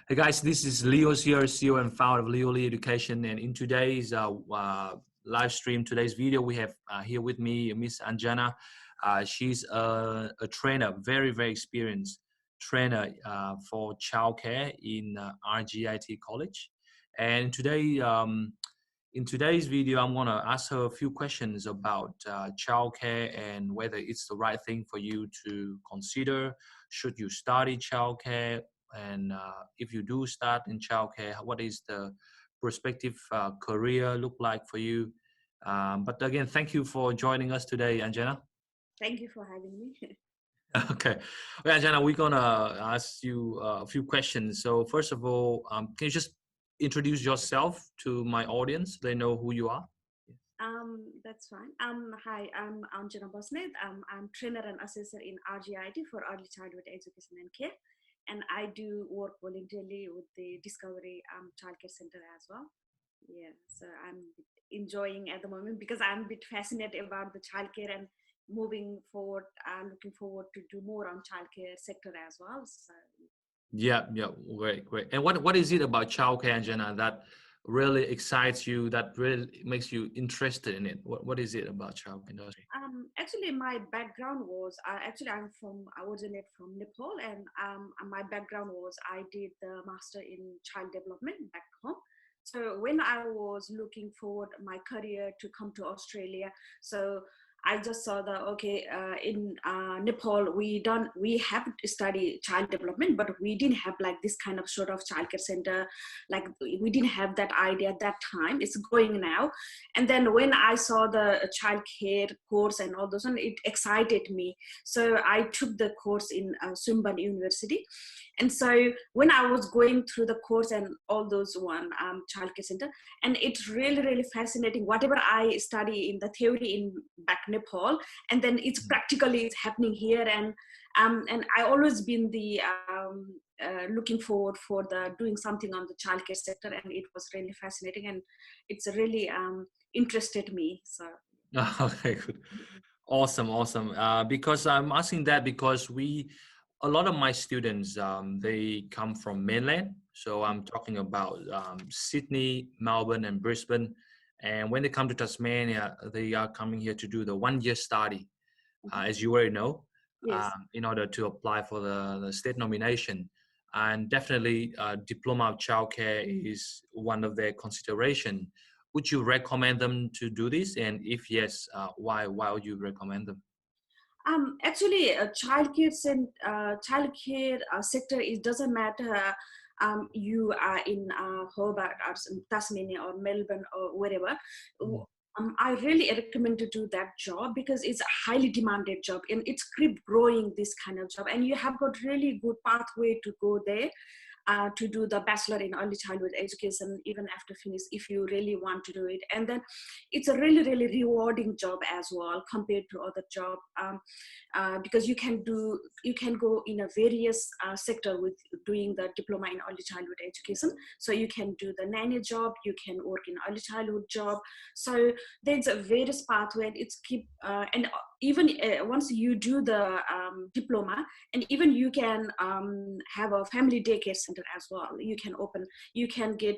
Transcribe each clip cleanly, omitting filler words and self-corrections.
Hey guys, this is Leo's here, CEO and founder of Leo Lee Education. And in today's live stream, today's video, we have here with me Miss Anjana. She's a trainer, very, very experienced trainer for childcare in RGIT College. And today, in today's video, I'm going to ask her a few questions about childcare and whether it's the right thing for you to consider. Should you study childcare? And if you do start in childcare, what is the prospective career look like for you? But again, thank you for joining us today, Anjana. Thank you for having me. Okay. Well, Anjana, we're going to ask you a few questions. So first of all, can you just introduce yourself to my audience? They know who you are. That's fine. Hi, I'm Anjana. I'm trainer and assessor in RGIT for Early Childhood Education and Care. And I do work voluntarily with the Discovery Childcare Center as well. Yeah, so I'm enjoying at the moment because I'm a bit fascinated about the childcare and moving forward. I'm looking forward to do more on childcare sector as well. So. Yeah, great. And what is it about childcare, Anjana, that really excites you, that really makes you interested in it? What is it about childcare industry? Actually, my background was I originate from Nepal, and my background was I did the master in child development back home. So when I was looking forward my career to come to Australia, so I just saw that in Nepal we have to study child development, but we didn't have like this kind of sort of childcare center. Like we didn't have that idea at that time. It's going now, and then when I saw the childcare course and all those, and it excited me. So I took the course in Sumban University. And so when I was going through the course and all those childcare center, and it's really, really fascinating. Whatever I study in the theory in back Nepal, and then it's practically it's happening here. And I always been the looking forward for the doing something on the childcare sector, and it was really fascinating, and it's really interested me. So. Okay, good. Awesome. Because I'm asking that because a lot of my students, they come from mainland. So I'm talking about Sydney, Melbourne, and Brisbane. And when they come to Tasmania, they are coming here to do the 1-year study, as you already know, Yes. in order to apply for the state nomination. And definitely, Diploma of Childcare is one of their consideration. Would you recommend them to do this? And if yes, why would you recommend them? Actually, childcare sector, it doesn't matter you are in Hobart or Tasmania or Melbourne or wherever. I really recommend to do that job because it's a highly demanded job and it's keep growing this kind of job, and you have got really good pathway to go there. To do the bachelor in early childhood education even after finish if you really want to do it, and then it's a really, really rewarding job as well compared to other job because you can go in a various sector with doing the diploma in early childhood education. So you can do the nanny job, you can work in early childhood job. So there's a various pathway, and it's keep and even once you do the diploma, and even you can have a family daycare center as well. You can get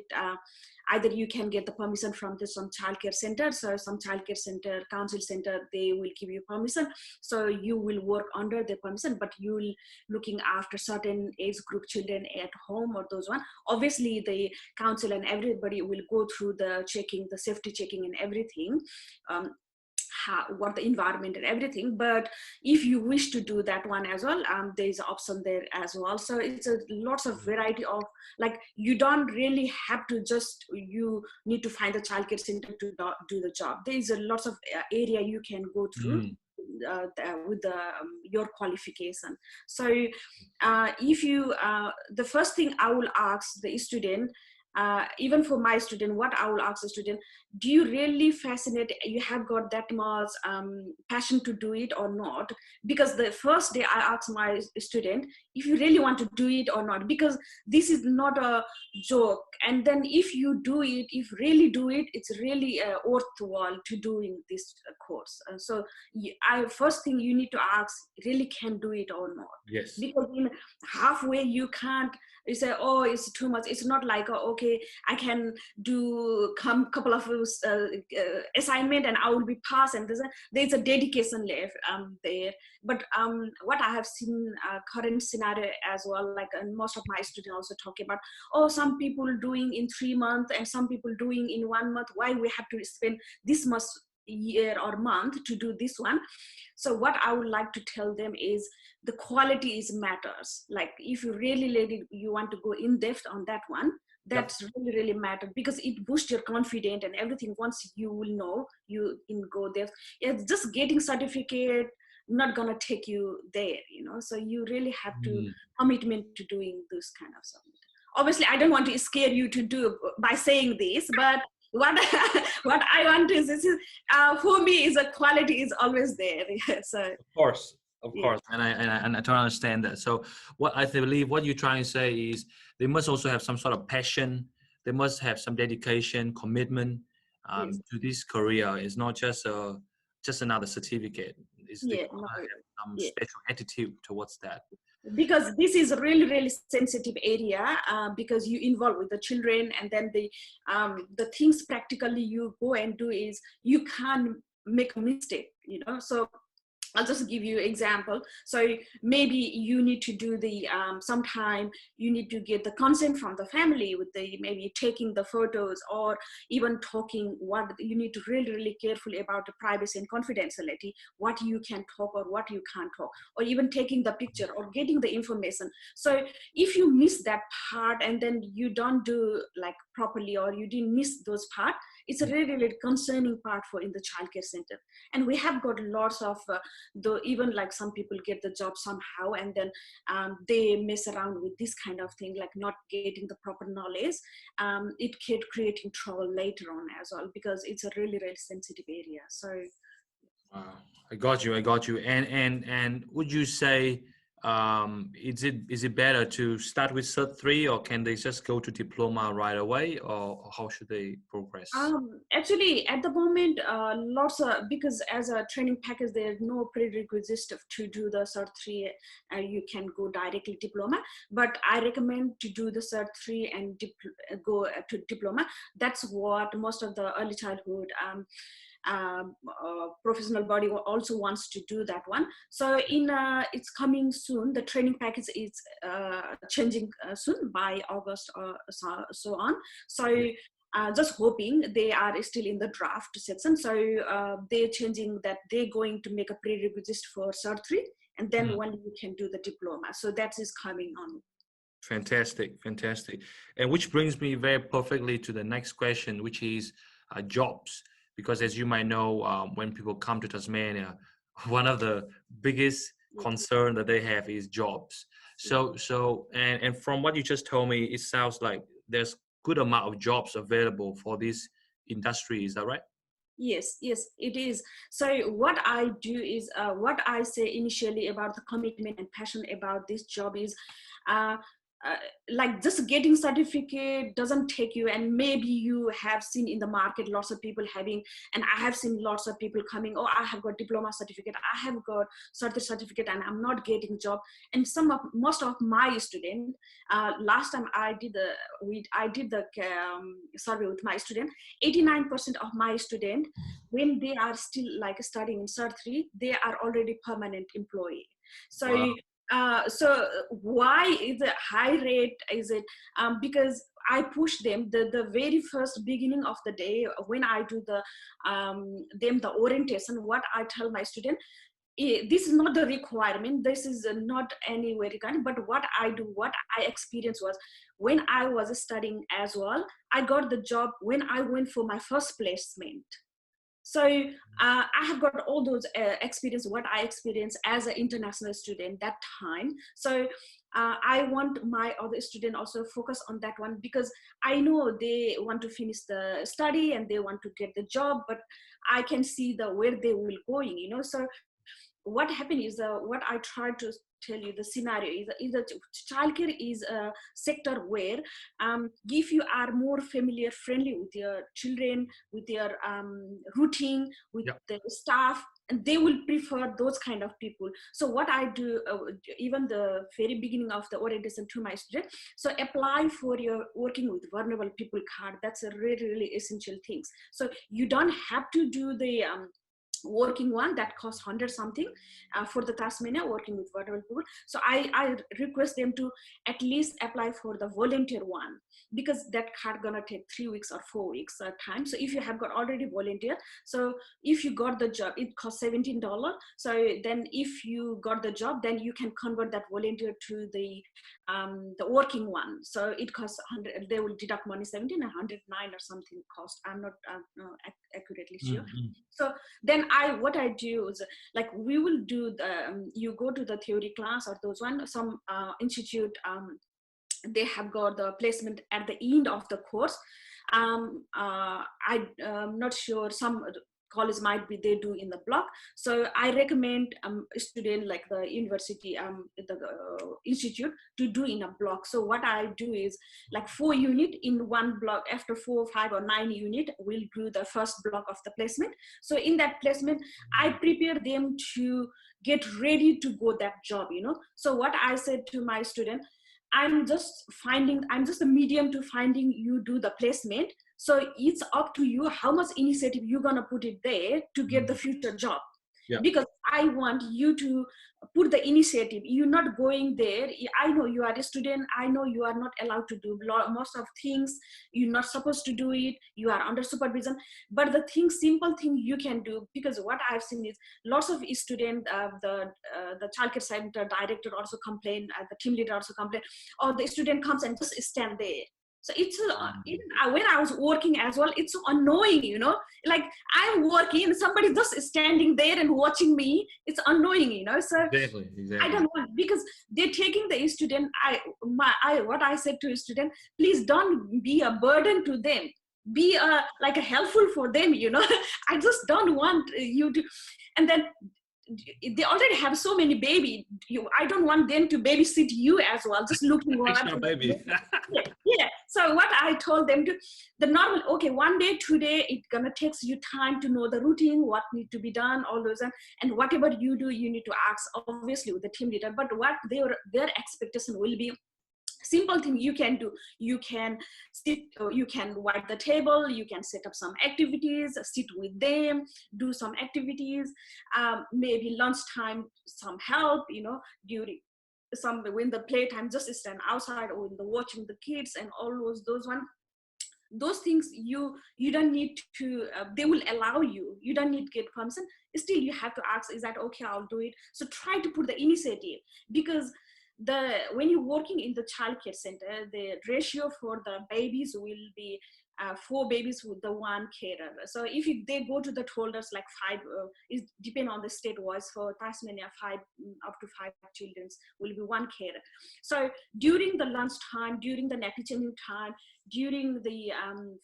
either you can get the permission from some childcare center. So some childcare center, council center, they will give you permission. So you will work under the permission, but you will looking after certain age group children at home or those one. Obviously, the council and everybody will go through the checking, the safety checking and everything. What the environment and everything, but if you wish to do that one as well, there's an option there as well. So it's a lots of variety of, like, you don't really have to just, you need to find a childcare center to do the job. There's a lots of area you can go through with your qualification. So if you the first thing I will ask the student, even for my student, what I will ask the student, do you really fascinate, you have got that much passion to do it or not? Because the first day I ask my student if you really want to do it or not, because this is not a joke. And then if you do it, if really do it, it's really worthwhile to doing this course. So first thing you need to ask, really can do it or not? Yes. Because in halfway you can't You say, oh, it's too much. It's not like, okay, I can do couple of assignment and I will be passed. And there's a dedication left there. But what I have seen current scenario as well, like most of my students also talk about, oh, some people doing in 3 months and some people doing in 1 month. Why we have to spend this much year or month to do this one? So what I would like to tell them is the quality is matters. Like if you really you want to go in depth on that one, that's really matter, because it boosts your confidence and everything. Once you will know, you can go there. It's just getting certificate not gonna take you there, so you really have to commitment to doing this kind of stuff. Obviously I don't want to scare you to do by saying this, but what what I want is this is for me is a quality is always there. So of course, and I totally understand that. So what I believe what you're trying to say is they must also have some sort of passion. They must have some dedication, commitment to this career. It's not just another certificate. They have some special attitude towards that. Because this is a really sensitive area, because you involve with the children, and then the things practically you go and do is you can't make a mistake, so I'll just give you example. So maybe you need to do the sometime you need to get the consent from the family with the maybe taking the photos, or even talking what you need to really carefully about the privacy and confidentiality, what you can talk or what you can't talk, or even taking the picture or getting the information. So if you miss that part and then you don't do like properly, or you didn't miss those part, it's a really concerning part for in the childcare center. And we have got lots of though even like some people get the job somehow, and then they mess around with this kind of thing, like not getting the proper knowledge. It can creating trouble later on as well, because it's a really sensitive area. So wow, I got you. And would you say is it better to start with Cert 3, or can they just go to Diploma right away, or how should they progress? Actually, at the moment, lots of, because as a training package, there's no prerequisite to do the Cert 3. You can go directly Diploma, but I recommend to do the Cert 3 and go to Diploma. That's what most of the early childhood professional body also wants to do that one. So it's coming soon. The training package is changing soon by August or so on. So just hoping, they are still in the draft section. So they're changing that, they're going to make a prerequisite for Cert 3, and then when you can do the Diploma. So that is coming on. Fantastic. And which brings me very perfectly to the next question, which is jobs. Because as you might know, when people come to Tasmania, one of the biggest concern that they have is jobs. So and from what you just told me, it sounds like there's good amount of jobs available for this industry. Is that right? Yes, it is. So what I do is, what I say initially about the commitment and passion about this job is, like just getting certificate doesn't take you. And maybe you have seen in the market lots of people having, and I have seen lots of people coming, oh, I have got diploma certificate, I have got certificate, and I'm not getting job. And most of my students, last time I did the survey with my student, 89% of my student, when they are still like studying in Cert 3, they are already permanent employee. So Wow. So why is it high rate? Is it because I push them the very first beginning of the day when I do the orientation? What I tell my student, this is not the requirement, this is not anywhere requirement, but what I do, what I experienced was, when I was studying as well, I got the job when I went for my first placement. So I have got all those experience, what I experienced as an international student that time. So I want my other student also focus on that one, because I know they want to finish the study and they want to get the job, but I can see where they will going, So what happened is, what I tried to tell you, the scenario is that childcare is a sector where if you are more familiar, friendly with your children, with your routine, with the staff, and they will prefer those kind of people. So what I do, even the very beginning of the orientation to my students, so apply for your working with vulnerable people card. That's a really, really essential things. So you don't have to do the working one that costs 100 something for the Tasmania working with vulnerable people. So I request them to at least apply for the volunteer one, because that card gonna take 3 weeks or 4 weeks time. So if you have got already volunteer, so if you got the job, it costs $17. So then if you got the job, then you can convert that volunteer to the working one. So it costs 100, they will deduct money 17 and 109 or something cost. I'm not accurately sure. So then what I do is, like, we will do the you go to the theory class or those one, some institute they have got the placement at the end of the course. I'm not sure, some college might be they do in the block. So I recommend a student like the university, the institute, to do in a block. So what I do is, like, 4 unit in one block. After 4, 5 or 9 unit, we'll do the first block of the placement. So in that placement, I prepare them to get ready to go that job, you know. So what I said to my student, I'm just a medium to finding you do the placement. So it's up to you how much initiative you're gonna put it there to get the future job. Yeah. Because I want you to put the initiative. You're not going there. I know you are a student. I know you are not allowed to do most of things. You're not supposed to do it. You are under supervision. But the simple thing you can do, because what I've seen is lots of students, the childcare center director also complain, the team leader also complain, or the student comes and just stand there. So it's even when I was working as well, it's so annoying, you know, like I'm working and somebody just standing there and watching me. It's annoying, you know. So exactly. I don't want, because they're taking the student. What I said to a student, please don't be a burden to them. Be like a helpful for them, you know. I just don't want you to, and then they already have so many baby. I don't want them to babysit you as well. Just looking extra baby. Yeah. So what I told them to, the normal, okay, 1 day, 2 day, it gonna takes you time to know the routine, what need to be done, all those, and whatever you do, you need to ask obviously with the team leader. But what their expectation will be, simple thing you can do. You can sit, you can wipe the table, you can set up some activities, sit with them, do some activities, maybe lunchtime, some help, you know, during some, when the playtime, just stand outside or in the watching the kids and all those things you don't need to, they will allow you. You don't need to get permission. Still you have to ask, is that okay, I'll do it. So try to put the initiative, because when you're working in the childcare center, the ratio for the babies will be 4 babies with the 1 carer. So if they go to the holders like 5, it depends on the state wise. For Tasmania, 5 up to 5 children will be 1 carer. So during the lunch time, during the nappy changing time, during the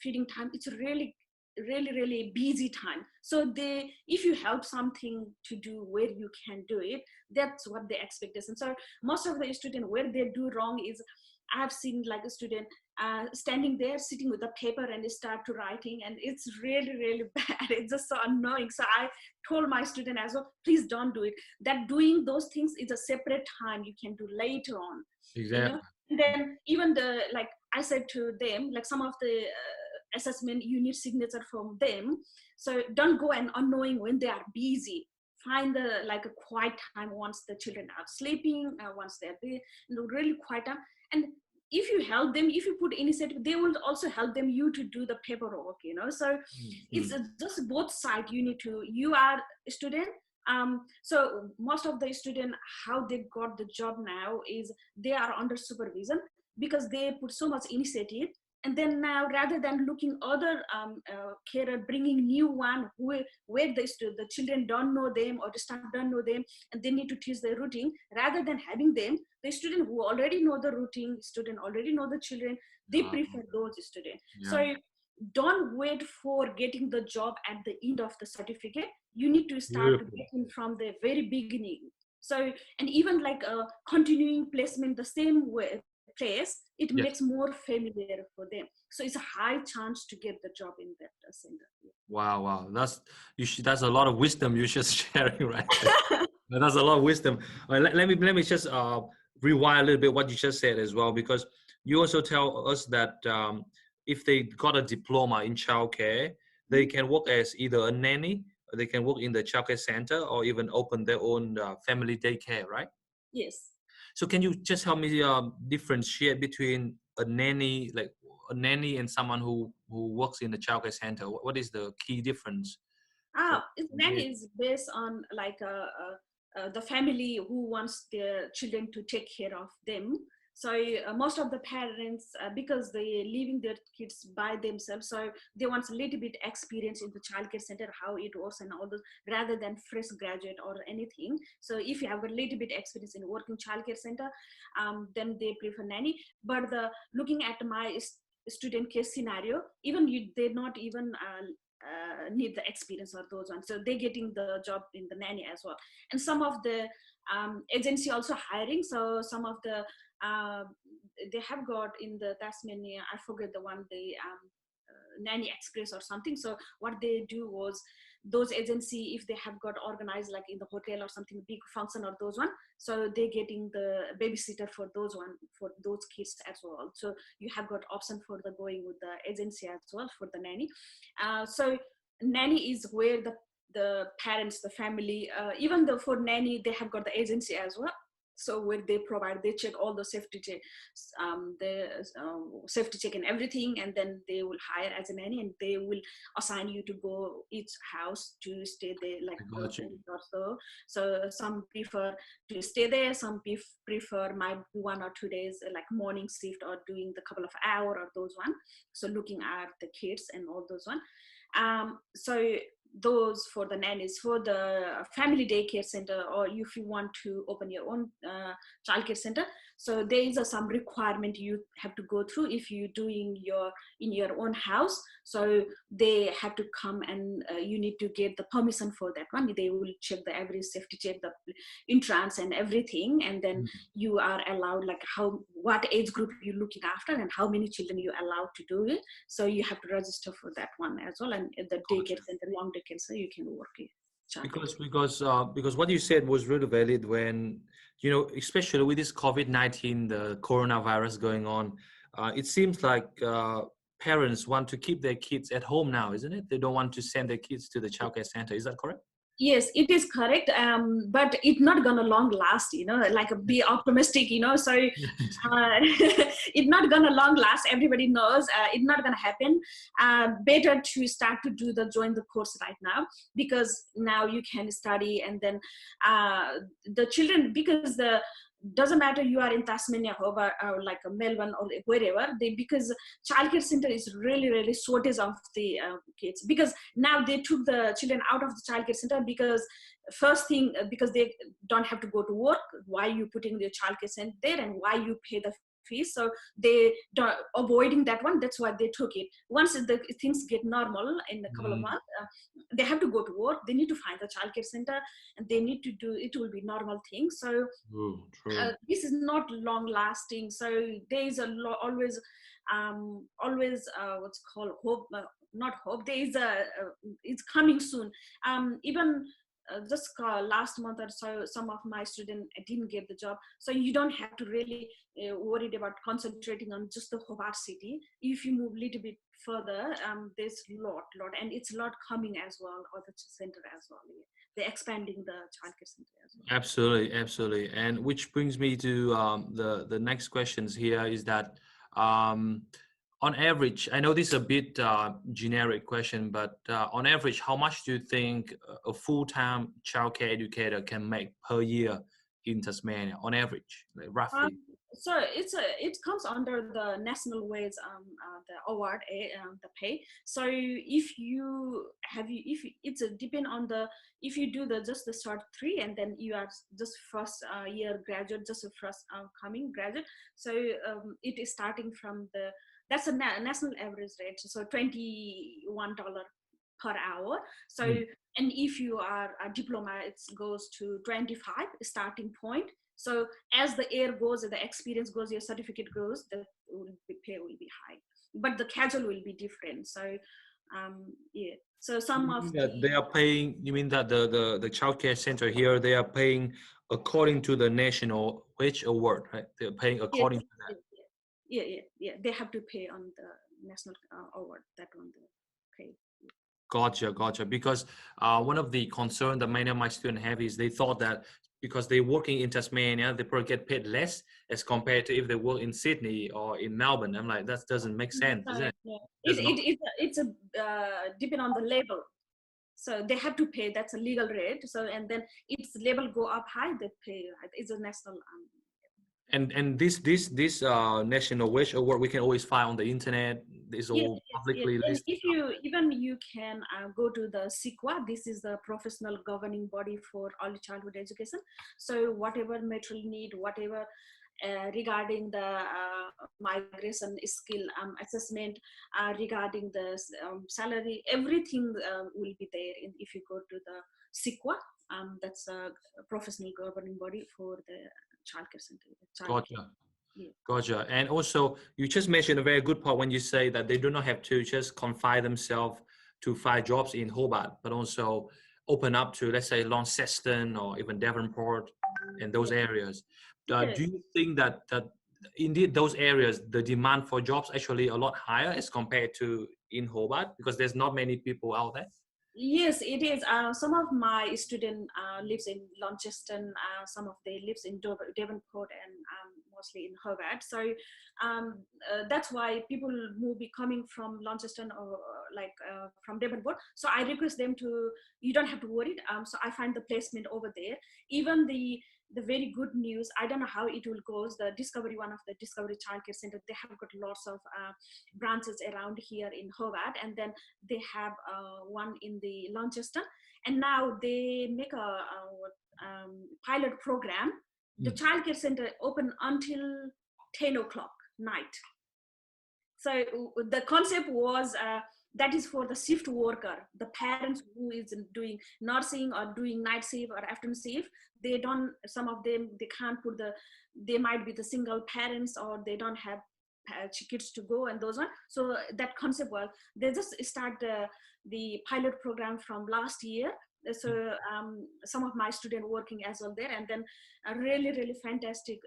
feeding time, it's really busy time. So if you help something to do where you can do it, that's what they expect. And so most of the students, where they do wrong is, I have seen like a student standing there sitting with a paper and they start to writing, and it's really bad. It's just so annoying. So I told my student as well, please don't do it. That doing those things is a separate time you can do later on. Exactly. You know? And then even like I said to them, like some of the assessment, you need signature from them. So don't go and annoying when they are busy. Find a quiet time once the children are sleeping, once they're there, really quiet time. And if you help them, if you put initiative, they will also help them you to do the paperwork, you know. So it's just both sides. You are a student. So most of the student, how they got the job now is they are under supervision, because they put so much initiative. And then now, rather than looking other carer, bringing new one where the children don't know them or the staff don't know them, and they need to teach their routine, rather than having them, the student who already know the routine, student already know the children, they prefer those students. Yeah. So don't wait for getting the job at the end of the certificate. You need to start getting from the very beginning. So, and even like a continuing placement the same way, place, it Yes. makes more familiar for them. So it's a high chance to get the job in that center. Wow, wow. That's a lot of wisdom you're just sharing right there. That's a lot of wisdom. Let me just rewind a little bit what you just said as well, because you also tell us that if they got a diploma in childcare, they can work as either a nanny, or they can work in the childcare center, or even open their own family daycare, right? Yes. So can you just help me differentiate between a nanny, like a nanny, and someone who works in the childcare center? What is the key difference? For Nanny is based on like the family who wants their children to take care of them. So most of the parents, because they leaving their kids by themselves, so they want a little bit experience in the childcare center, how it works and all those, rather than fresh graduate or anything. So if you have a little bit experience in working childcare center, then they prefer nanny. But looking at my student case scenario, even they're not even need the experience or those ones, so they're getting the job in the nanny as well. And some of the agency also hiring, so some of the they have got in the Tasmania, I forget the one, the nanny express or something. So what they do was, those agency, if they have got organized like in the hotel or something big function or those one, so they're getting the babysitter for those one, for those kids as well. So you have got option for the going with the agency as well for the nanny. So nanny is where the parents, the family, even though for nanny they have got the agency as well. So where they provide, they check all the safety check, the safety check and everything, and then they will hire as a nanny, and they will assign you to go each house to stay there like I a got you. week or so. So some prefer to stay there, some prefer might be 1 or 2 days like morning shift or doing the couple of hour or those one, so looking at the kids and all those one. So those for the nannies. For the family daycare center, or if you want to open your own childcare center, so there is some requirement you have to go through if you're doing in your own house. So they have to come and you need to get the permission for that one. They will check the every safety check, the entrance and everything, and then you are allowed like what age group you're looking after and how many children you're allowed to do it. So you have to register for that one as well. And the daycare center, long daycare, so you can work it. Because what you said was really valid. When especially with this COVID-19, the coronavirus going on, it seems like parents want to keep their kids at home now, isn't it? They don't want to send their kids to the childcare center. Is that correct? Yes, it is correct. But it's not gonna long last, like be optimistic, so it's not gonna long last. Everybody knows it's not gonna happen. Better to start to join the course right now, because now you can study, and then the children, because the doesn't matter you are in Tasmania or like Melbourne or wherever, because childcare center is really, really shortage of the kids, because now they took the children out of the childcare center, because first thing, because they don't have to go to work. Why you putting the childcare center there, and why you pay the fees? So they don't avoiding that one. That's why they took it. Once the things get normal in a couple of months, they have to go to work. They need to find the childcare center, and they need to do it. Will be normal thing. So True. this is not long lasting. So there is always what's called hope, not hope. There is it's coming soon. Even just last month or so, some of my students didn't get the job. So you don't have to really worried about concentrating on just the Hobart city. If you move a little bit further, there's lot, and it's a lot coming as well, or the center as well. Yeah. They're expanding the childcare center as well. Absolutely. And which brings me to the next questions here is that on average, I know this is a bit generic question, but on average, how much do you think a full-time childcare educator can make per year in Tasmania, on average, like roughly? So it comes under the national wage, the award, the pay. So if it's a depend on if you do just the start 3, and then you are just first year graduate, just a first coming graduate. So it is starting from that's a national average rate. So $21 per hour. So and if you are a diploma, it goes to 25 starting point. So as the year goes, the experience goes, your certificate grows, the pay will be high, but the casual will be different. So yeah, so some You of mean the, that they are paying, you mean that the childcare center here, they are paying according to the national wage award, right? They're paying yes, according to that. yes, yeah, they have to pay on the national award, that one they pay. Gotcha, gotcha. Because one of the concern that many of my students have is they thought that because they're working in Tasmania, they probably get paid less as compared to if they work in Sydney or in Melbourne. I'm like, that doesn't make sense, isn't No, it? no. That's not. It's a depend on the label. So they have to pay. That's a legal rate. So and then its label go up high, they pay. It's a national. And this national wage award we can always find on the internet. It's Yes, all yes, yes. publicly And listed. if you even you can go to the SIQA. This is the professional governing body for early childhood education. So whatever material need, whatever regarding the migration skill assessment, regarding the salary, everything will be there. If you go to the SIQA, that's a professional governing body for the childcare center. Childcare. Gotcha. Yeah. Gotcha. And also, you just mentioned a very good part when you say that they do not have to just confine themselves to find jobs in Hobart, but also open up to, let's say, Launceston or even Devonport and those Yeah. areas. Yeah. Do you think that indeed those areas, the demand for jobs actually a lot higher as compared to in Hobart because there's not many people out there? Yes, it is. Some of my student lives in Launceston. Some of they lives in Devonport and mostly in Hobart. So that's why people will be coming from Launceston or from Devonport. So I request them to. You don't have to worry. So I find the placement over there. Even the very good news. I don't know how it will go. The Discovery, one of the Discovery Childcare Center, they have got lots of branches around here in Hobart, and then they have one in the Launceston, and now they make a pilot program. The childcare center open until 10 o'clock night. So the concept was that is for the shift worker, the parents who is doing nursing or doing night shift or afternoon shift. They don't, some of them, they can't put the, they might be the single parents or they don't have kids to go and those one. So that concept was, they just start the pilot program from last year. So some of my students working as well there, and then a really fantastic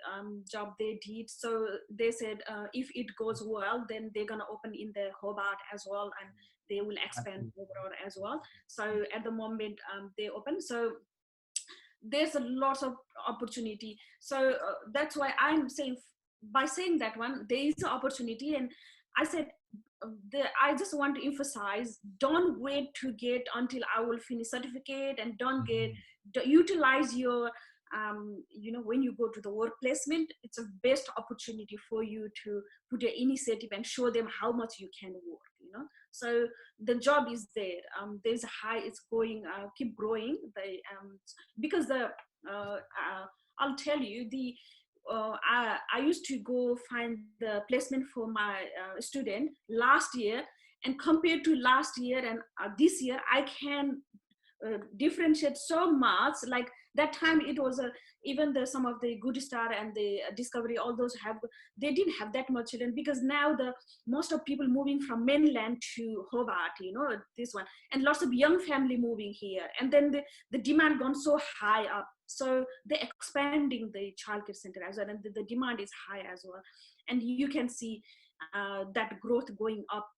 job they did. So they said if it goes well, then they're gonna open in the Hobart as well, and they will expand overall as well. So at the moment they open, so there's a lot of opportunity. So that's why I'm saying, by saying that one, there is an opportunity. And I said, I just want to emphasize, don't wait to get until I will finish certificate, and don't utilize your when you go to the work placement, it's a best opportunity for you to put your initiative and show them how much you can work. So the job is there. There's a high, it's going, keep growing. Because I'll tell you, I used to go find the placement for my student last year, and compared to last year and this year, I can differentiate so much. Like that time, it was even some of the Good Star and the Discovery, all those they didn't have that much children, because now the most of people moving from mainland to Hobart, this one, and lots of young family moving here, and then the demand gone so high up. So they're expanding the childcare center as well, and the demand is high as well, and you can see that growth going up,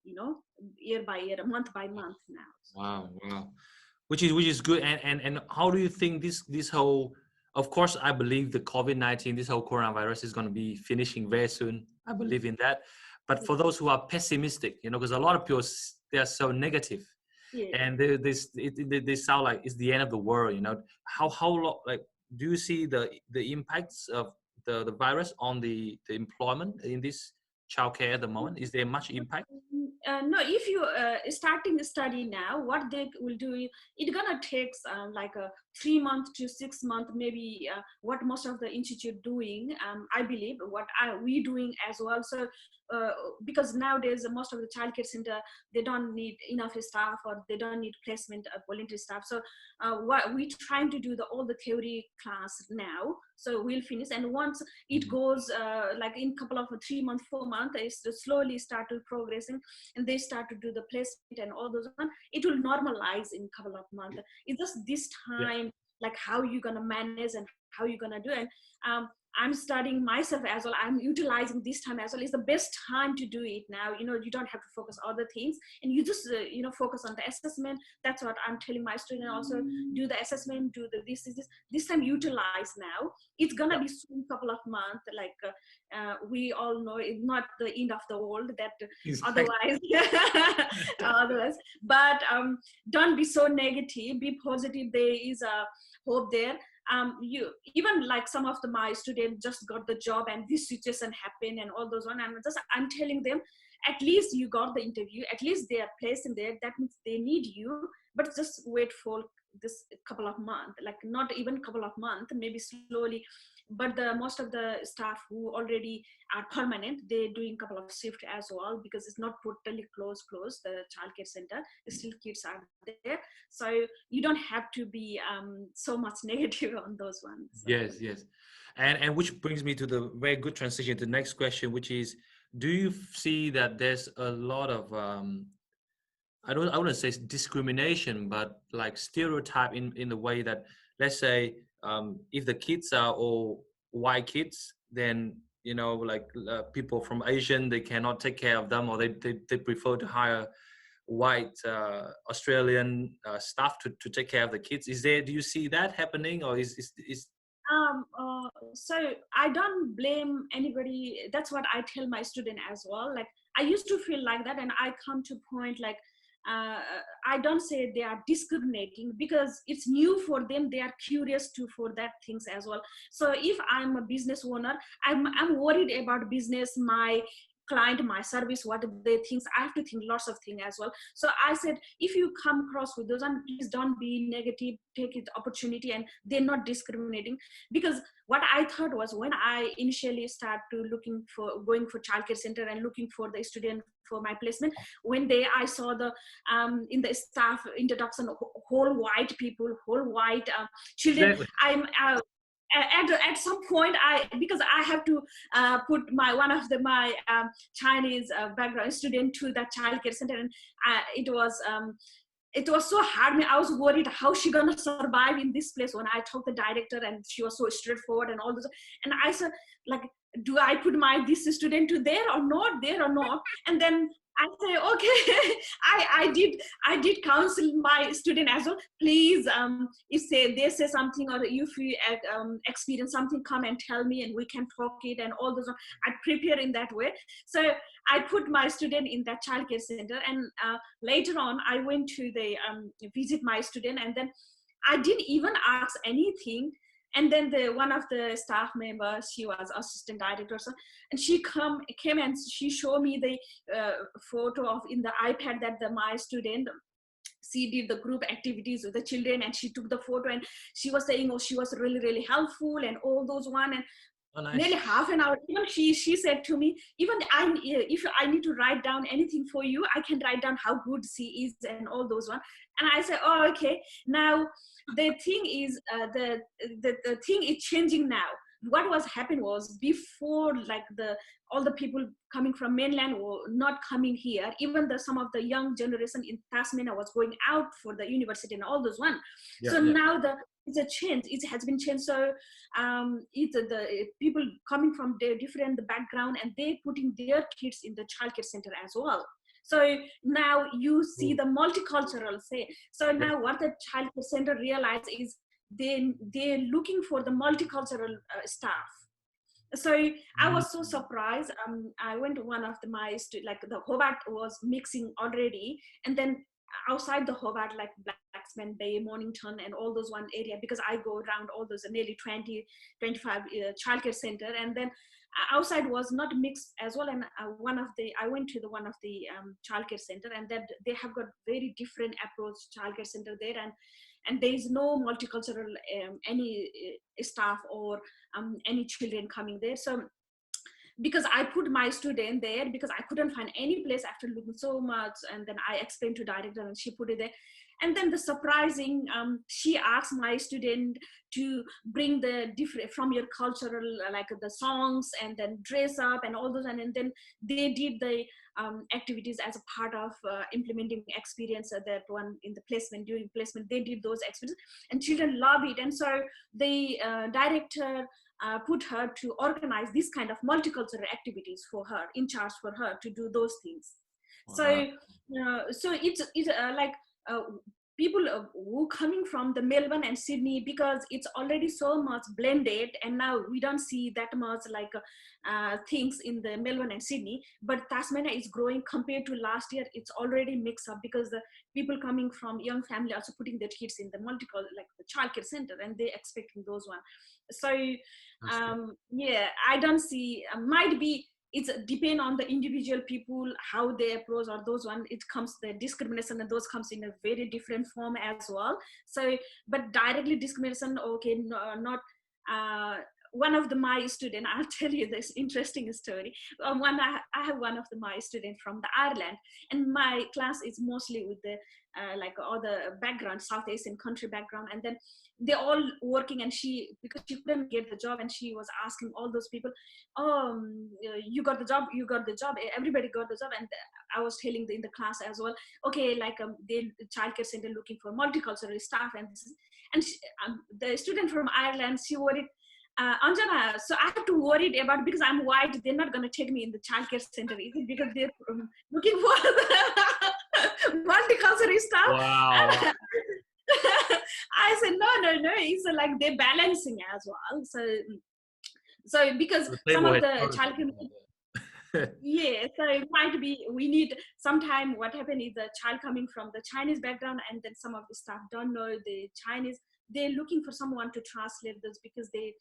year by year, month by month now. Wow. Which is good. And how do you think this whole, of course, I believe the COVID-19, this whole coronavirus is going to be finishing very soon. I believe in that. But for those who are pessimistic, because a lot of people, they are so negative, and they sound like it's the end of the world. How long, like, do you see the impacts of the virus on the employment in this childcare at the moment? Is there much impact? No, if you starting the study now, what they will do, it's gonna take like 3 months to 6 months, maybe what most of the institute doing, I believe what we doing as well. So because nowadays most of the childcare center, they don't need enough staff, or they don't need placement of voluntary staff. So what we trying to do all the theory class now. So we'll finish, and once it goes like in couple of 3 months, 4 months, it's slowly start to progressing, and they start to do the placement and all those one. It will normalize in couple of months. It's just this time, like how you gonna manage and how you gonna do it. I'm studying myself as well. I'm utilizing this time as well. It's the best time to do it now. You don't have to focus on other things, and you just focus on the assessment. That's what I'm telling my student also. Do the assessment, do the this time utilize now. It's gonna be soon, couple of months. Like we all know, it's not the end of the world. That otherwise, otherwise. But don't be so negative. Be positive. There is a hope there. You even like some of my students just got the job, and this situation happened and all those one. I'm telling them, at least you got the interview, at least they are placed in there. That means they need you, but just wait for this couple of months, like not even couple of months, maybe slowly. But the most of the staff who already are permanent, they're doing couple of shifts as well, because it's not totally closed the childcare center. Still kids are there, so you don't have to be so much negative on those ones. So. Yes. And which brings me to the very good transition to the next question, which is, do you see that there's a lot of I wouldn't say discrimination, but like stereotype in the way that, let's say, if the kids are all white kids, then like people from Asian, they cannot take care of them, or they prefer to hire white Australian staff to take care of the kids. Do you see that happening, or is so I don't blame anybody. That's what I tell my student as well. Like I used to feel like that, and I come to point like I don't say they are discriminating, because it's new for them. They are curious for that things as well. So if I'm a business owner, I'm worried about business, my client, my service, what they think. I have to think lots of things as well. So I said, if you come across with those, and please don't be negative, take it opportunity, and they're not discriminating. Because what I thought was, when I initially start to going for childcare center and looking for the student for my placement, I saw the in the staff introduction, whole white people, whole white children. exactly. At some point, because I have to put one of my Chinese background student to that childcare center, and it was so hard. I was worried how she gonna survive in this place. When I talked to the director, and she was so straightforward and all this, and I said, like, do I put this student to there or not, and then I say, okay. I did counsel my student as well. Please, if they say something, or if you experience something, come and tell me, and we can talk it and all those. I prepare in that way. So I put my student in that childcare center, and later on I went to visit my student, and then I didn't even ask anything. And then one of the staff members, she was assistant director, and she came and she showed me the photo of in the iPad that my student, she did the group activities with the children, and she took the photo, and she was saying, oh, she was really, really helpful and all those one. And nice. Nearly half an hour, even she said to me, even if I need to write down anything for you, I can write down how good she is and all those one. And I said, oh, okay. Now the thing is, the thing is changing now. What was happening was, before, like all the people coming from mainland were not coming here. Even some of the young generation in Tasmania was going out for the university and all those one. Now it's a change. It has been changed. So it's the people coming from their different background, and they putting their kids in the childcare center as well. So now you see the multicultural say. So now what the childcare center realize is, they're looking for the multicultural staff. So I was so surprised. I went to one of like the Hobart was mixing already, and then outside the Hobart, like Blacksman Bay, Mornington, and all those one area, because I go around all those nearly 20, 25 childcare center, and then outside was not mixed as well. And I went to one of the childcare center, and that they have got very different approach childcare center there, and there is no multicultural any staff or any children coming there. So because I put my student there because I couldn't find any place after looking so much, and then I explained to director and she put it there. And then the surprising, she asked my student to bring the different from your cultural, like the songs, and then dress up and all those, and then they did the activities as a part of implementing experience. That one in the placement, during placement they did those experiences, and children love it. And so the director put her to organize this kind of multicultural activities for her, in charge for her to do those things. Wow. So it's like people who coming from the Melbourne and Sydney, because it's already so much blended, and now we don't see that much like things in the Melbourne and Sydney, but Tasmania is growing compared to last year. It's already mixed up because the people coming from young family also putting their kids in the like the childcare center, and they expecting those one. So yeah, I don't see, might be it's depend on the individual people how they approach, or those one it comes the discrimination, and those comes in a very different form as well. So but directly discrimination, okay, no, not one of my student, I'll tell you this interesting story. I have one of my student from the Ireland, and my class is mostly with the like other background, South Asian country background, and then they're all working, and because she couldn't get the job, and she was asking all those people, oh, you got the job, everybody got the job. And I was telling in the class as well, okay, like the childcare center looking for multicultural staff, and the student from Ireland, she worried, Anjana, so I have to worry about, because I'm white, they're not going to take me in the childcare center, is it because they're looking for the multicultural staff? Wow. I said, no, it's like they're balancing as well. So because some of the childcare, yeah, so it might be, we need, sometime what happened is the child coming from the Chinese background, and then some of the staff don't know the Chinese, they're looking for someone to translate this, because they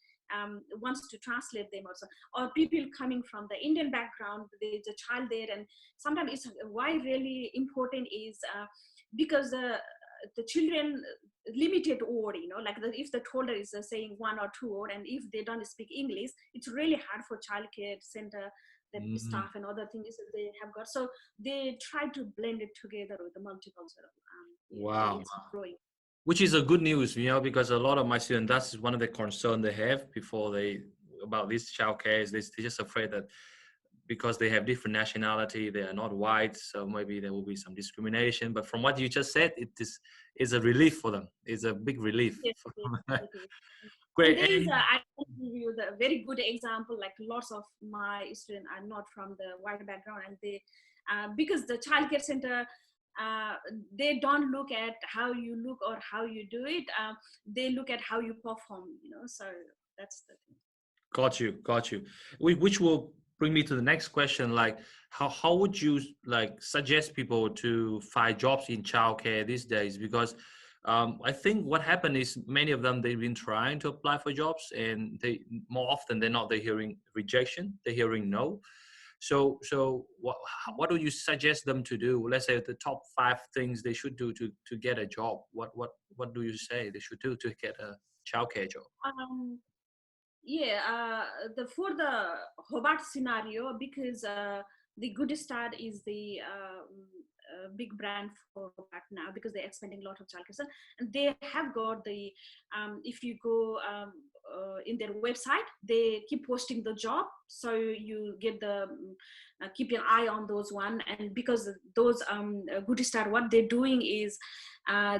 wants to translate them also. Or people coming from the Indian background, there's a child there, and sometimes it's why really important is because the children limited word, like if the toddler is saying 1 or 2 word, and if they don't speak English, it's really hard for childcare center, the staff and other things that they have got. So they try to blend it together with the multicultural. Wow. It's growing. Which is a good news, because a lot of my students, that's one of the concerns they have before about this childcare, is they're just afraid that because they have different nationality, they are not white, so maybe there will be some discrimination. But from what you just said, is a relief for them. It's a big relief. Yes, for them. Great. I can give you the very good example, like lots of my students are not from the white background, and they, because the childcare center, they don't look at how you look or how you do it. They look at how you perform, so that's the thing. Got you. Which will bring me to the next question, like how would you like suggest people to find jobs in childcare these days? Because I think what happened is many of them, they've been trying to apply for jobs, and they more often than not, they're hearing rejection, they're hearing no. So what do you suggest them to do? Let's say the top 5 things they should do to get a job. What do you say they should do to get a childcare job? For the Hobart scenario, because the Good Start is the big brand for Hobart now, because they're expanding a lot of childcare, and they have got the if you go in their website, they keep posting the job, so you get the keep an eye on those one. And because those Good Start, what they're doing is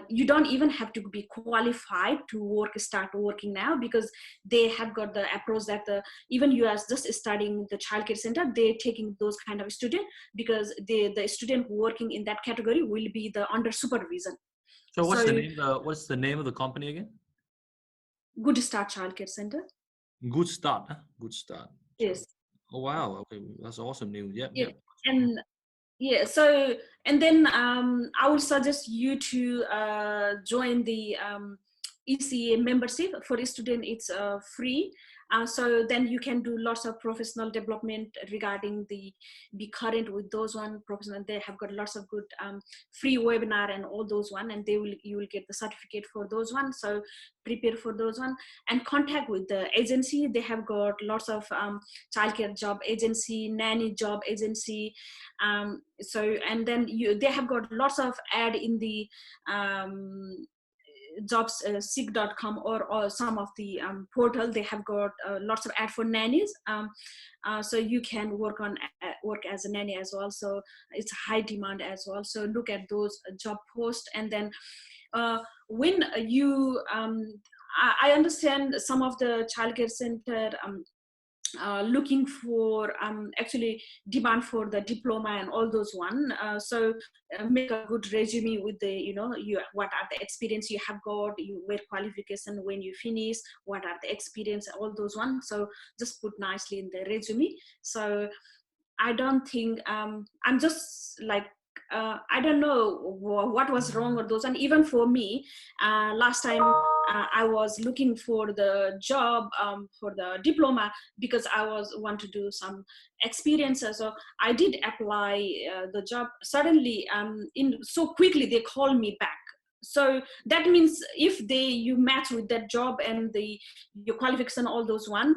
you don't even have to be qualified to start working now, because they have got the approach that even you are just studying the childcare center, they're taking those kind of student, because the student working in that category will be the under supervision. So what's the name of the company again? Good Start Childcare Center. Good Start, huh? Good Start. Yes. Oh wow, okay, that's awesome news. Yep. And yeah, so, and then I would suggest you to join the ECA membership. For a student, it's free. So then you can do lots of professional development regarding be current with those one professional. They have got lots of good free webinar and all those one, and you will get the certificate for those one. So prepare for those one, and contact with the agency. They have got lots of childcare job agency, nanny job agency. So and then they have got lots of ad in the jobs seek.com or some of the portal. They have got lots of ad for nannies, so you can work as a nanny as well. So it's high demand as well. So look at those job posts. And then when you I understand some of the childcare center looking for actually demand for the diploma and all those one. So make a good resume with the what are the experience you have got, where qualification, when you finish, what are the experience, all those one. So just put nicely in the resume. So I don't think I'm just like I don't know what was wrong with those. And even for me, last time I was looking for the job for the diploma, because I want to do some experiences. So I did apply the job. Suddenly, so quickly they called me back. So that means if you match with that job and your qualification, all those one,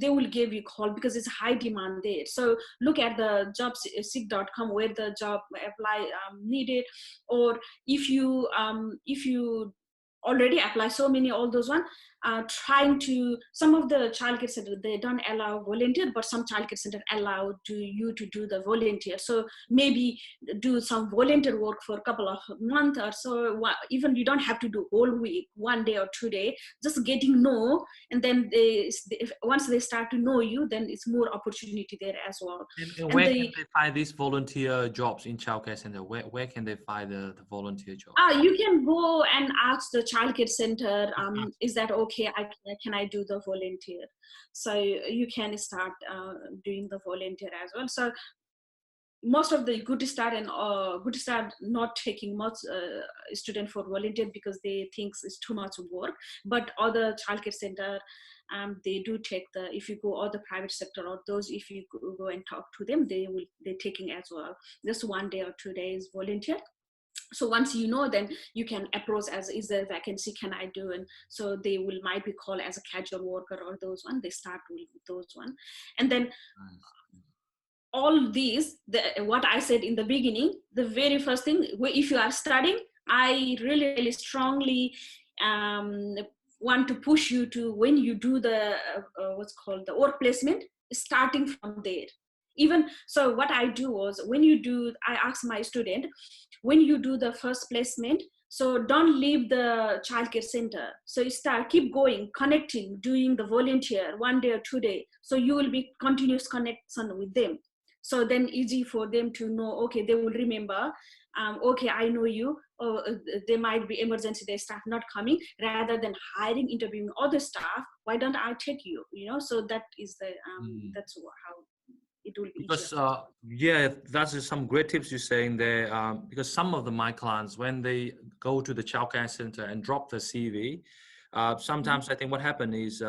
they will give you call, because it's high demand there. So look at the jobseek.com where the job apply needed, or if you already apply so many, all those one, trying to, some of the childcare center, they don't allow volunteer, but some childcare center allow you to do the volunteer. So maybe do some volunteer work for a couple of months or so. Even you don't have to do whole week, 1 day or 2 day, just getting know. And then once they start to know you, then it's more opportunity there as well. And where can they find these volunteer jobs in childcare center? Where can they find the volunteer jobs? You can go and ask the childcare center, is that okay? Can I do the volunteer? So you can start doing the volunteer as well. So most of the Good Start not taking much student for volunteer, because they think it's too much work. But other childcare center, they do take if you go other private sector or those, if you go and talk to them, they're taking as well, just 1 day or 2 days volunteer. So once you know, then you can approach as, is there a vacancy, can I do? And so they might be called as a casual worker or those one. They start with those one. And then all these, what I said in the beginning, the very first thing, if you are studying, I really, really strongly want to push you to, when you do the what's called the work placement, starting from there. Even so, what I do was, I ask my student, when you do the first placement, so don't leave the childcare center. So you keep going, connecting, doing the volunteer 1 day or 2 day. So you will be continuous connection with them. So then easy for them to know, okay, they will remember, okay, I know you, or there might be emergency, they start not coming, rather than hiring, interviewing other staff, why don't I take you, so that is that's how it will be. Because yeah, that's some great tips you're saying there. Because some of my clients, when they go to the childcare center and drop the CV, sometimes I think what happened is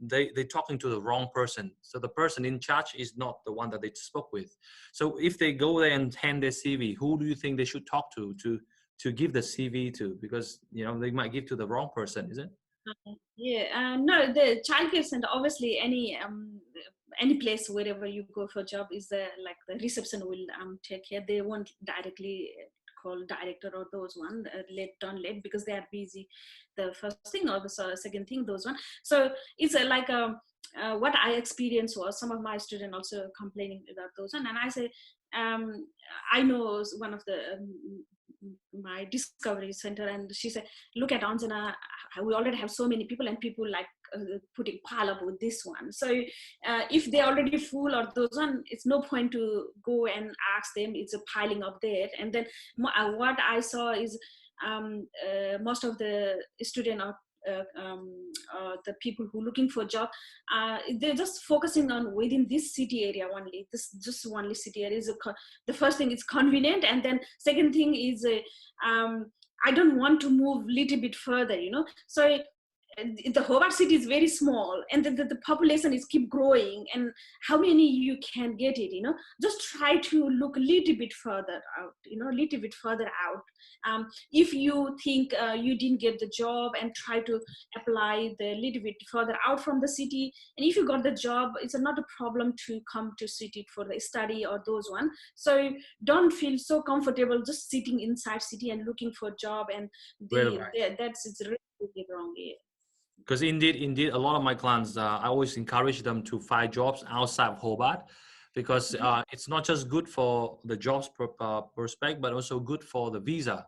they're talking to the wrong person. So the person in charge is not the one that they spoke with. So if they go there and hand their CV, who do you think they should talk to give the CV to? Because they might give to the wrong person, is it? Yeah, no, the childcare center, obviously any place wherever you go for a job, is like the reception will take care. They won't directly call director or those one don't let, because they are busy, the first thing, or the second thing, those one. So it's like what I experienced was, some of my students also complaining about those one, and I say, I know one of the my discovery center, and she said, look at Anjana, we already have so many people, and people like putting pile up with this one. So if they're already full or those one, it's no point to go and ask them, it's a piling up there. And then what I saw is most of the student or the people who are looking for a job, they're just focusing on within this city area only. This just only city area is the first thing is convenient, and then second thing is I don't want to move little bit further, So the Hobart city is very small, and the population is keep growing, and how many you can get it, just try to look a little bit further out, a little bit further out. If you think you didn't get the job, and try to apply the little bit further out from the city, and if you got the job, it's not a problem to come to city for the study or those one. So don't feel so comfortable just sitting inside city and looking for a job, and that's it's really wrong. Yeah. Because indeed, a lot of my clients, I always encourage them to find jobs outside of Hobart, because it's not just good for the jobs perspective, but also good for the visa.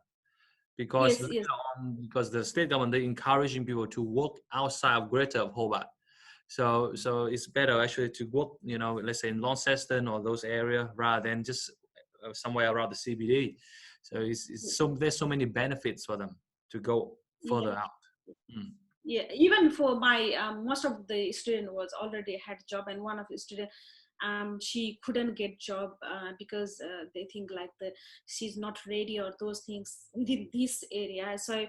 Because Yes, yes. because the state government, they're encouraging people to work outside of Greater of Hobart. So it's better actually to work, let's say in Launceston or those areas, rather than just somewhere around the CBD. So there's so many benefits for them to go further Yeah. out. Mm. Yeah, even for my most of the student was already had job, and one of the student, she couldn't get job because they think like she's not ready or those things within this area. So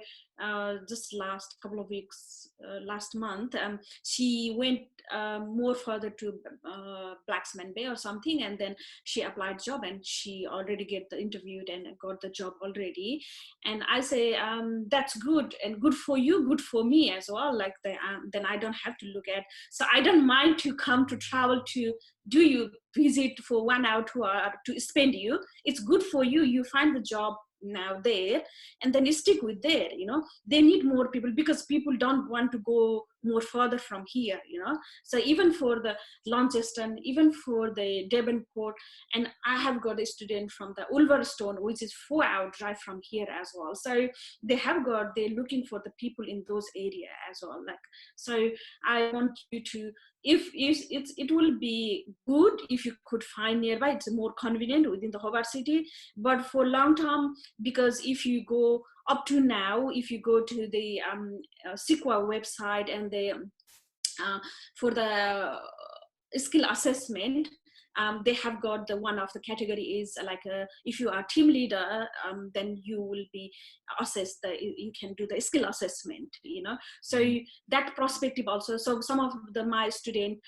just last couple of weeks, last month, she went more further to Blacksman Bay or something, and then she applied job, and she already get the interviewed and got the job already. And I say, that's good, and good for you, good for me as well. Like then I don't have to look at. So I don't mind to come to travel to do you visit for 1 hour, 2 hour to spend you. It's good for you. You find the job now there, and then you stick with there. They need more people, because people don't want to go more further from here. So even for the Launceston, even for the Devonport, and I have got a student from the Ulverstone, which is 4-hour drive from here as well. So they're looking for the people in those areas as well. Like, so I want you to, if it will be good if you could find nearby. It's more convenient within the Hobart city, but for long term, because if you go up to now, if you go to the SIQA website, and they for the skill assessment, they have got the one of the category is like if you are team leader, then you will be assessed, you can do the skill assessment, so that perspective also. So some of my students,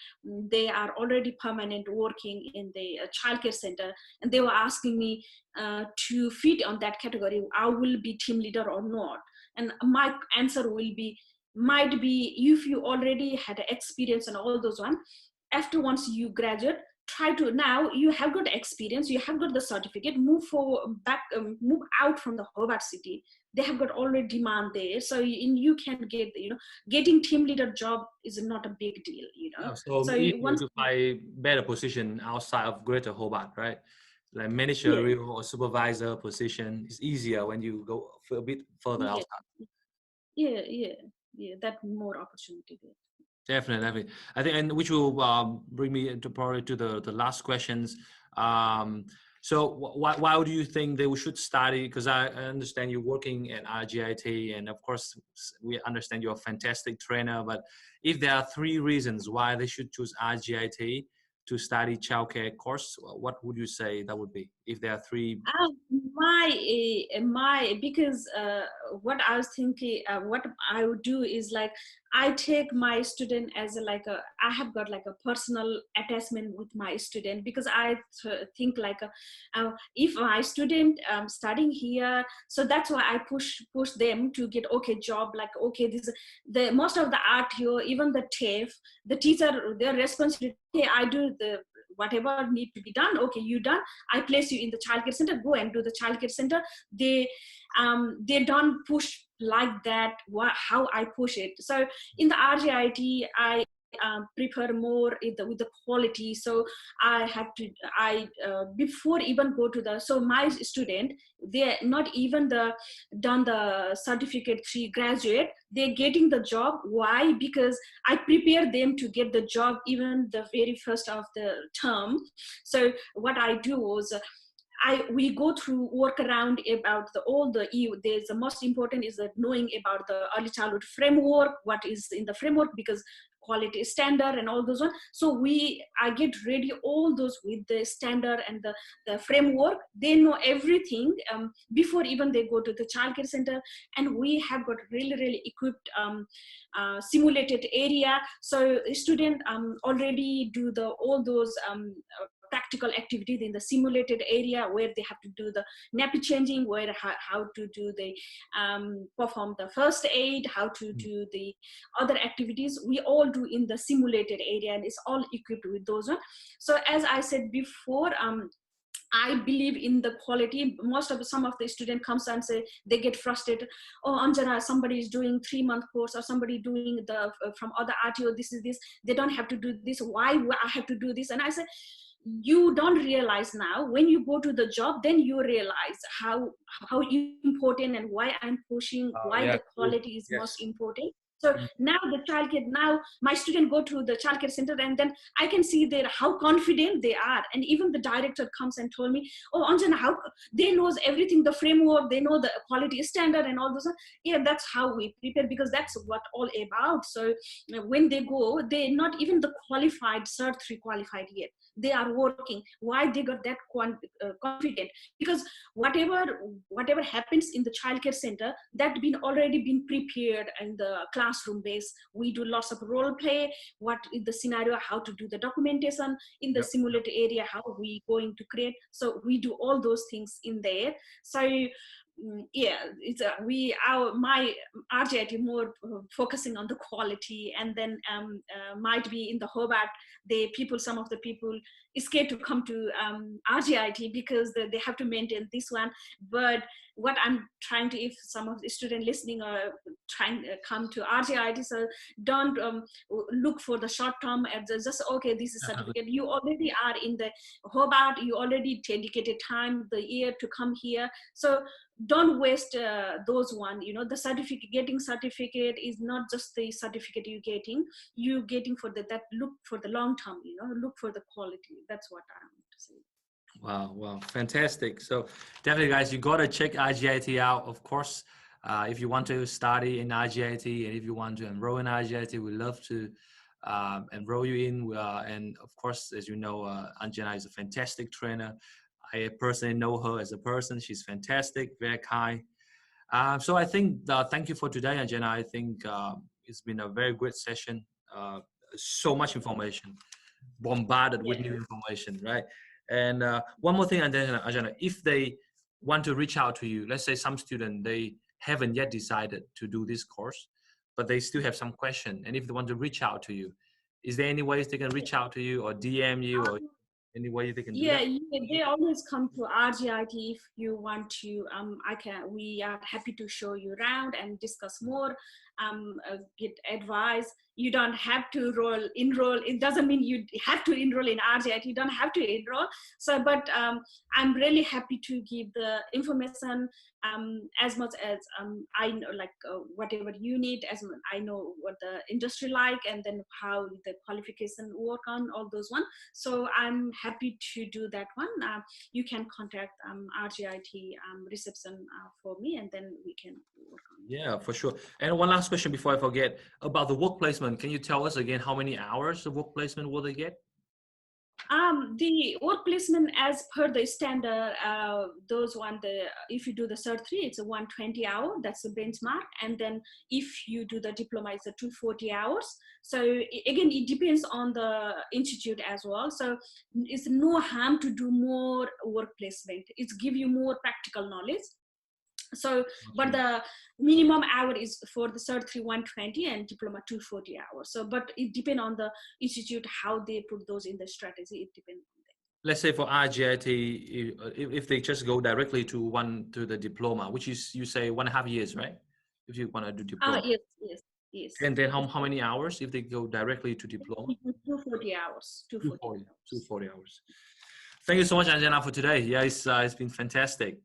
they are already permanent working in the childcare center, and they were asking me to fit on that category, I will be team leader or not. And my answer will be, might be, if you already had experience and all those one, after once you graduate, try to, now you have got experience, you have got the certificate, move move out from the Hobart city. They have got already demand there, so you can get, getting team leader job is not a big deal, So easier to find better position outside of Greater Hobart, right? Like managerial or supervisor position is easier when you go a bit further outside. Yeah, that more opportunity there. Definitely. I think, and which will bring me to probably to the last questions. So why do you think they should study? Because I understand you're working at RGIT, and of course we understand you're a fantastic trainer. But if there are 3 reasons why they should choose RGIT to study childcare course, what would you say that would be? If there are 3. Because what I was thinking, what I would do is like, I take my student as I have got like a personal attachment with my student, because I think like if my student studying here, so that's why I push them to get job. Like, this the most of the art here, even the TAFE, the teacher, their responsibility, I do the whatever need to be done. You done, I place you in the childcare center, go and do the childcare center. They don't push like that, how I push it. So in the RGIT, I prepare more with the quality. So before even go to so my student, they're not even done the certificate 3 graduate, they're getting the job. Why? Because I prepare them to get the job even the very first of the term. So what I do was, we go through work around about there's the most important is that knowing about the early childhood framework, what is in the framework, because quality standard and all those ones. So I get ready all those with the standard and the framework. They know everything before even they go to the childcare center. And we have got really equipped simulated area. So student already do all those practical activities in the simulated area, where they have to do the nappy changing, where how to do the perform the first aid, how to do the other activities. We all do in the simulated area, and it's all equipped with those. So as I said before, I believe in the quality. Some of the student comes and say they get frustrated. Oh, Anjana, somebody is doing 3-month course, or somebody doing the from other RTO. This. They don't have to do this. Why I have to do this? And I say, you don't realize now. When you go to the job, then you realize how important and why I'm pushing. Why the quality is most important. So now the childcare, now my student go to the childcare center, and then I can see there how confident they are. And even the director comes and told me, oh, Anjana, how they knows everything, the framework, they know the quality standard and all those. Yeah, that's how we prepare, because that's what all about. So when they go, they're not even the qualified, Cert 3 qualified yet. They are working. Why they got that confident? Because whatever happens in the childcare center, that already been prepared in the classroom base. We do lots of role play. What is the scenario? How to do the documentation in the simulated area? How are we going to create? So we do all those things in there. So yeah, it's my RGIT more focusing on the quality, and then might be in the Hobart, some of the people is scared to come to RGIT because they have to maintain this one. But what I'm trying to, if some of the students listening are trying to come to RGIT, so don't look for the short term and just, okay, this is certificate. You already are in the Hobart, you already dedicated time, the year to come here. So don't waste those one. The certificate, getting certificate is not just the certificate you're getting for that. Look for the long term, look for the quality. That's what I want to say. Wow, fantastic. So definitely, guys, you got to check RGIT out, of course. If you want to study in RGIT, and if you want to enroll in RGIT, we'd love to enroll you in. And of course, as you know, Anjana is a fantastic trainer. I personally know her as a person. She's fantastic, very kind. So I think, thank you for today, Anjana. I think it's been a very good session. So much information, bombarded with new information, right? And one more thing, Anjana, if they want to reach out to you, let's say some student, they haven't yet decided to do this course, but they still have some question. And if they want to reach out to you, is there any ways they can reach out to you or DM you, or any way they can do that? Yeah, they always come to RGIT if you want to. We are happy to show you around and discuss more, get advice. You don't have to enroll. It doesn't mean you have to enroll in RGIT. You don't have to enroll. So, but I'm really happy to give the information as much as I know, like whatever you need, as I know what the industry like, and then how the qualification work on all those ones. So I'm happy to do that one. You can contact RGIT reception for me, and then we can work on it. Yeah, for sure. And one last question before I forget about the work placement. Can you tell us again how many hours of work placement will they get? The work placement as per the standard, if you do the Cert 3, it's a 120 hour, that's the benchmark. And then if you do the diploma, it's a 240 hours. So again, it depends on the institute as well. So it's no harm to do more work placement. It's give you more practical knowledge. So, but the minimum hour is for the Cert 3 120 and diploma 240 hours. So, but it depends on the institute, how they put those in the strategy. It depends on them. Let's say for RGIT, if they just go directly to the diploma, which is, you say 1.5 years, right? If you want to do diploma. Yes. And then how many hours if they go directly to diploma? 240 hours. 240 hours. Thank you so much, Anjana, for today. Yeah, it's been fantastic.